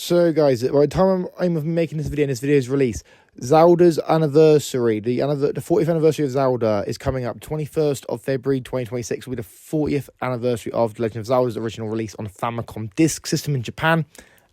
So guys, by the time I'm making this video and this video's release, Zelda's anniversary, the 40th anniversary of Zelda is coming up. 21st of February 2026 will be the 40th anniversary of The Legend of Zelda's original release on the Famicom Disk System in Japan.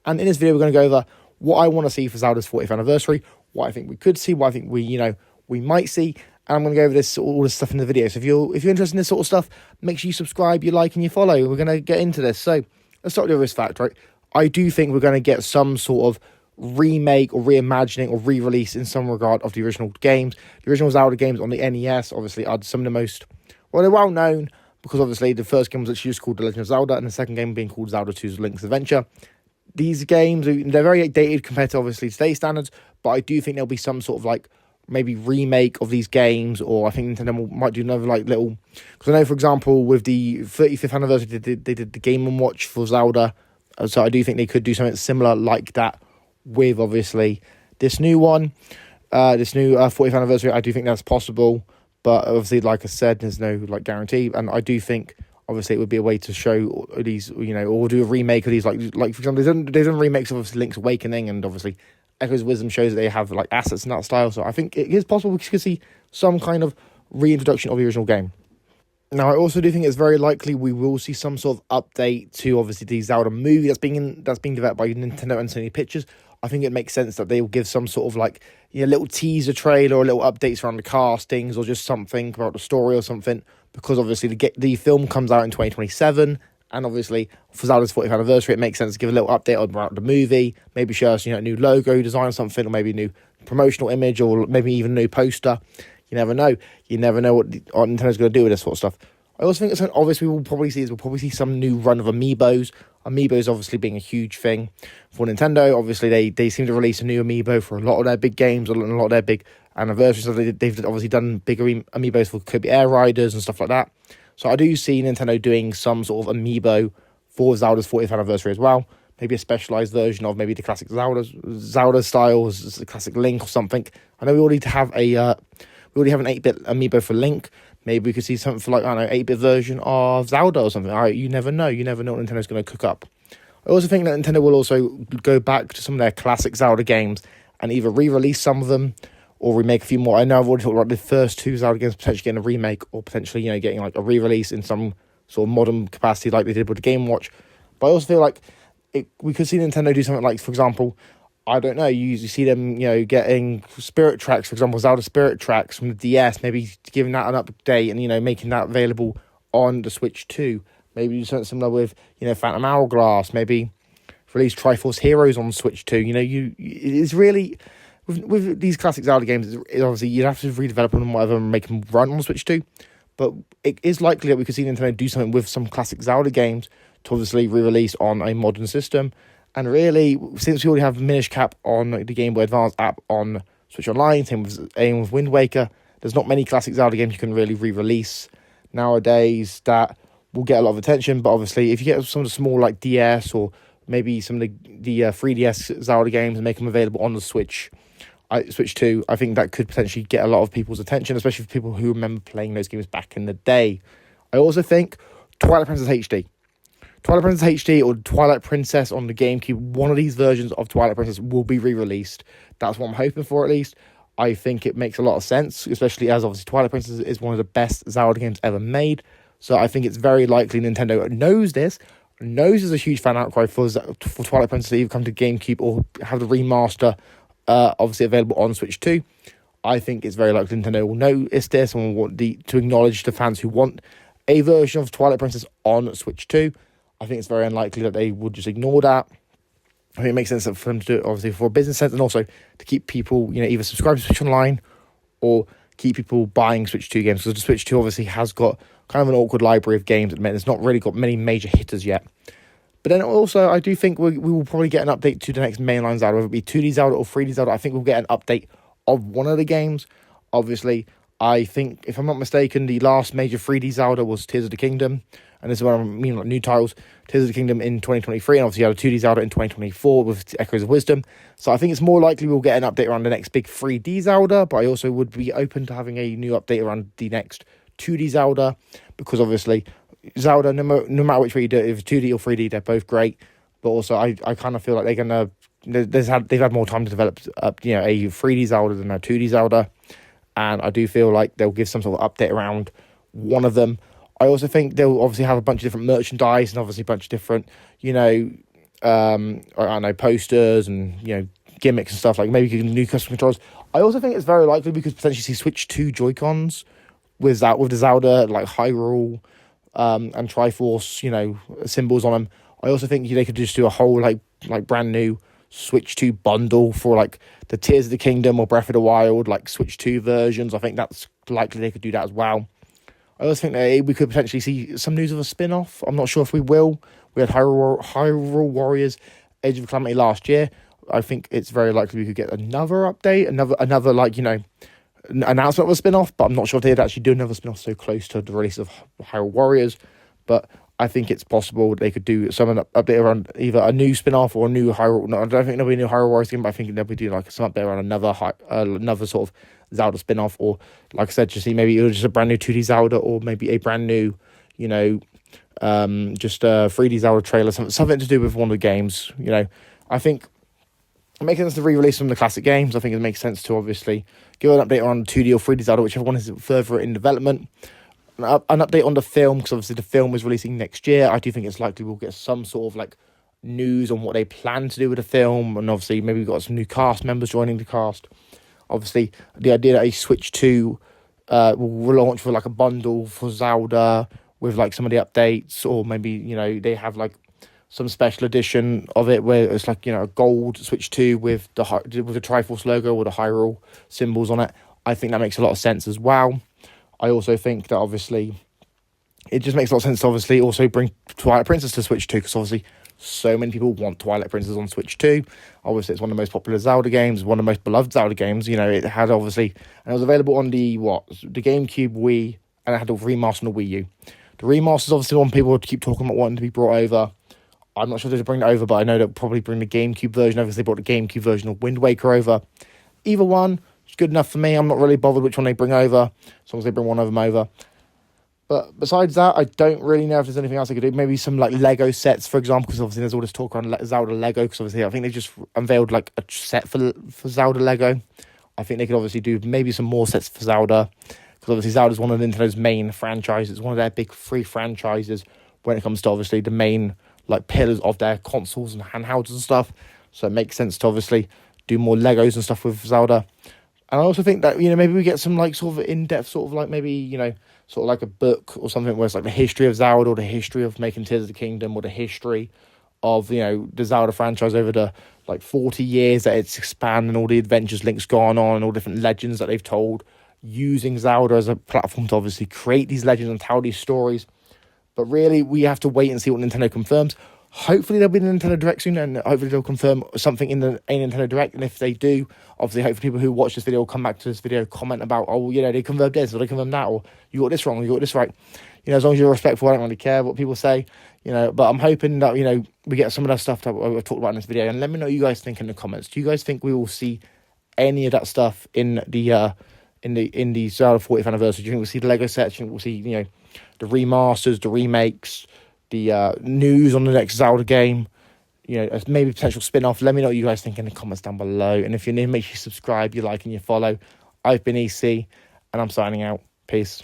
And in this video, we're going to go over what I want to see for Zelda's 40th anniversary, what I think we could see, what I think we might see. And I'm going to go over all this stuff in the video. So if you're interested in this sort of stuff, make sure you subscribe, you like, and you follow. We're going to get into this. So let's start with this fact, right? I do think we're going to get some sort of remake or reimagining or re-release in some regard of the original games. The original Zelda games on the NES, obviously, are some of the most, well, they're well known because obviously the first game was actually just called The Legend of Zelda and the second game being called Zelda 2's Link's Adventure. These games, they're very dated compared to obviously today's standards, but I do think there'll be some sort of like maybe remake of these games, or I think Nintendo might do another like little, because I know, for example, with the 35th anniversary, they did the Game & Watch for Zelda. So I do think they could do something similar like that with, obviously, this new one, this new 40th anniversary. I do think that's possible, but obviously, like I said, there's no like guarantee. And I do think, obviously, it would be a way to show these, or do a remake of these, like for example, there's done remakes of obviously Link's Awakening, and obviously Echo's Wisdom shows that they have like assets in that style. So I think it is possible we could see some kind of reintroduction of the original game. Now, I also do think it's very likely we will see some sort of update to, obviously, the Zelda movie that's being developed by Nintendo and Sony Pictures. I think it makes sense that they will give some sort of, like, little teaser trailer or little updates around the castings or just something about the story or something, because, obviously, the film comes out in 2027, and, obviously, for Zelda's 40th anniversary, it makes sense to give a little update about the movie, maybe show us, a new logo design or something, or maybe a new promotional image, or maybe even a new poster. You never know. You never know what Nintendo's going to do with this sort of stuff. I also think it's obviously we'll probably see some new run of amiibos. Amiibos obviously being a huge thing for Nintendo. Obviously, they seem to release a new amiibo for a lot of their big games, a lot of their big anniversaries. So they've obviously done bigger amiibos for Kirby Air Riders and stuff like that. So I do see Nintendo doing some sort of amiibo for Zelda's 40th anniversary as well. Maybe a specialized version of maybe the classic Zelda styles, the classic Link or something. I know we already have an 8-bit amiibo for Link. Maybe we could see something for like, I don't know, 8-bit version of Zelda or something. All right, you never know. You never know what Nintendo's going to cook up. I also think that Nintendo will also go back to some of their classic Zelda games and either re-release some of them or remake a few more. I know I've already talked about the first two Zelda games potentially getting a remake or potentially, getting like a re-release in some sort of modern capacity like they did with the Game & Watch. But I also feel like we could see Nintendo do something like, for example, I don't know, you see them, getting Spirit Tracks, for example, Zelda Spirit Tracks from the DS, maybe giving that an update and, making that available on the Switch 2. Maybe do something similar with, Phantom Hourglass, maybe release Triforce Heroes on Switch 2. It's really, with these classic Zelda games, it's obviously you'd have to redevelop them and whatever and make them run on Switch 2. But it is likely that we could see Nintendo do something with some classic Zelda games to obviously re-release on a modern system. And really, since we already have Minish Cap on the Game Boy Advance app on Switch Online, same with Wind Waker, there's not many classic Zelda games you can really re-release nowadays that will get a lot of attention. But obviously, if you get some of the small like DS or maybe some of the 3DS Zelda games and make them available on the Switch 2, I think that could potentially get a lot of people's attention, especially for people who remember playing those games back in the day. I also think Twilight Princess HD or Twilight Princess on the GameCube, one of these versions of Twilight Princess will be re-released. That's what I'm hoping for, at least. I think it makes a lot of sense, especially as obviously Twilight Princess is one of the best Zelda games ever made. So I think it's very likely Nintendo knows there's a huge fan outcry for Twilight Princess to either come to GameCube or have the remaster obviously available on Switch 2. I think it's very likely Nintendo will notice this and will want to acknowledge the fans who want a version of Twilight Princess on Switch 2. I think it's very unlikely that they would just ignore that. I think it makes sense for them to do it, obviously, for a business sense, and also to keep people, either subscribe to Switch Online or keep people buying Switch 2 games, because the Switch 2 obviously has got kind of an awkward library of games at the minute. It's not really got many major hitters yet. But then also, I do think we will probably get an update to the next mainline Zelda, whether it be 2D Zelda or 3D Zelda. I think we'll get an update of one of the games. Obviously, I think, if I'm not mistaken, the last major 3D Zelda was Tears of the Kingdom. And this is what I mean, like new titles. Tears of the Kingdom in 2023, and obviously you had a 2D Zelda in 2024 with Echoes of Wisdom. So I think it's more likely we'll get an update around the next big 3D Zelda, but I also would be open to having a new update around the next 2D Zelda, because obviously Zelda, no matter which way you do it, if it's 2D or 3D, they're both great. but also I kind of feel like they've had more time to develop a 3D Zelda than a 2D Zelda, and I do feel like they'll give some sort of update around one of them. I also think they'll obviously have a bunch of different merchandise and obviously a bunch of different, I don't know, posters and, gimmicks and stuff, like maybe new custom controls. I also think it's very likely we could potentially see Switch 2 Joy-Cons with the Zelda, like Hyrule and Triforce, symbols on them. I also think they could just do a whole, like brand new Switch 2 bundle for, like, the Tears of the Kingdom or Breath of the Wild, like, Switch 2 versions. I think that's likely they could do that as well. I also think that we could potentially see some news of a spin-off. I'm not sure if we will. We had Hyrule Warriors Age of Calamity last year. I think it's very likely we could get another update, another announcement of a spin-off, but I'm not sure if they'd actually do another spin-off so close to the release of Hyrule Warriors. But I think it's possible they could do some update around either a new spin-off or a new Hyrule. No, I don't think there'll be a new Hyrule Warriors game, but I think they'll be doing like some update around another sort of Zelda spin-off, or like I said, just see maybe it was just a brand new 2D Zelda, or maybe a brand new, just a 3D Zelda trailer, something to do with one of the games. I think it makes sense to re-release some of the classic games. I think it makes sense to obviously give an update on 2D or 3D Zelda, whichever one is further in development. An update on the film, because obviously the film is releasing next year. I do think it's likely we'll get some sort of like news on what they plan to do with the film, and obviously maybe we've got some new cast members joining the cast. Obviously, the idea that a Switch 2 will launch for like a bundle for Zelda with like some of the updates, or maybe they have like some special edition of it where it's like a gold Switch 2 with the Triforce logo or the Hyrule symbols on it. I think that makes a lot of sense as well. I also think that obviously it just makes a lot of sense to obviously also bring Twilight Princess to Switch 2, because obviously so many people want Twilight Princess on Switch 2. Obviously, it's one of the most popular Zelda games, one of the most beloved Zelda games. It had obviously, and it was available on the GameCube, Wii, and it had a remaster on the Wii U. The remaster is obviously one people keep talking about wanting to be brought over. I'm not sure they'll bring it over, but I know they'll probably bring the GameCube version over, because they brought the GameCube version of Wind Waker over. Either one is good enough for me. I'm not really bothered which one they bring over, as long as they bring one of them over. But besides that, I don't really know if there's anything else I could do. Maybe some like Lego sets, for example, because obviously there's all this talk around Zelda Lego, because obviously I think they just unveiled like a set for Zelda Lego. I think they could obviously do maybe some more sets for Zelda, because obviously Zelda's one of Nintendo's main franchises. It's one of their big three franchises when it comes to obviously the main like pillars of their consoles and handhelds and stuff. So it makes sense to obviously do more Legos and stuff with Zelda. And I also think that, maybe we get some like sort of in-depth sort of like maybe, sort of like a book or something where it's like the history of Zelda, or the history of making Tears of the Kingdom, or the history of, the Zelda franchise over the like 40 years that it's expanded, and all the adventures Link's gone on, and all different legends that they've told, using Zelda as a platform to obviously create these legends and tell these stories. But really, we have to wait and see what Nintendo confirms. Hopefully there'll be a Nintendo Direct soon, and hopefully they'll confirm something in a Nintendo Direct. And if they do, obviously hopefully people who watch this video will come back to this video, comment about, they confirmed this, or they confirmed that, or you got this wrong, or you got this right. As long as you're respectful, I don't really care what people say, but I'm hoping that, we get some of that stuff that I've talked about in this video. And let me know what you guys think in the comments. Do you guys think we will see any of that stuff in the Zelda 40th anniversary? Do you think we'll see the Lego sets? Do you think we'll see, the remasters, the remakes, the news on the next Zelda game, maybe potential spin-off? Let me know what you guys think in the comments down below. And if you're new, make sure you subscribe, you like, and you follow. I've been EC, and I'm signing out. Peace.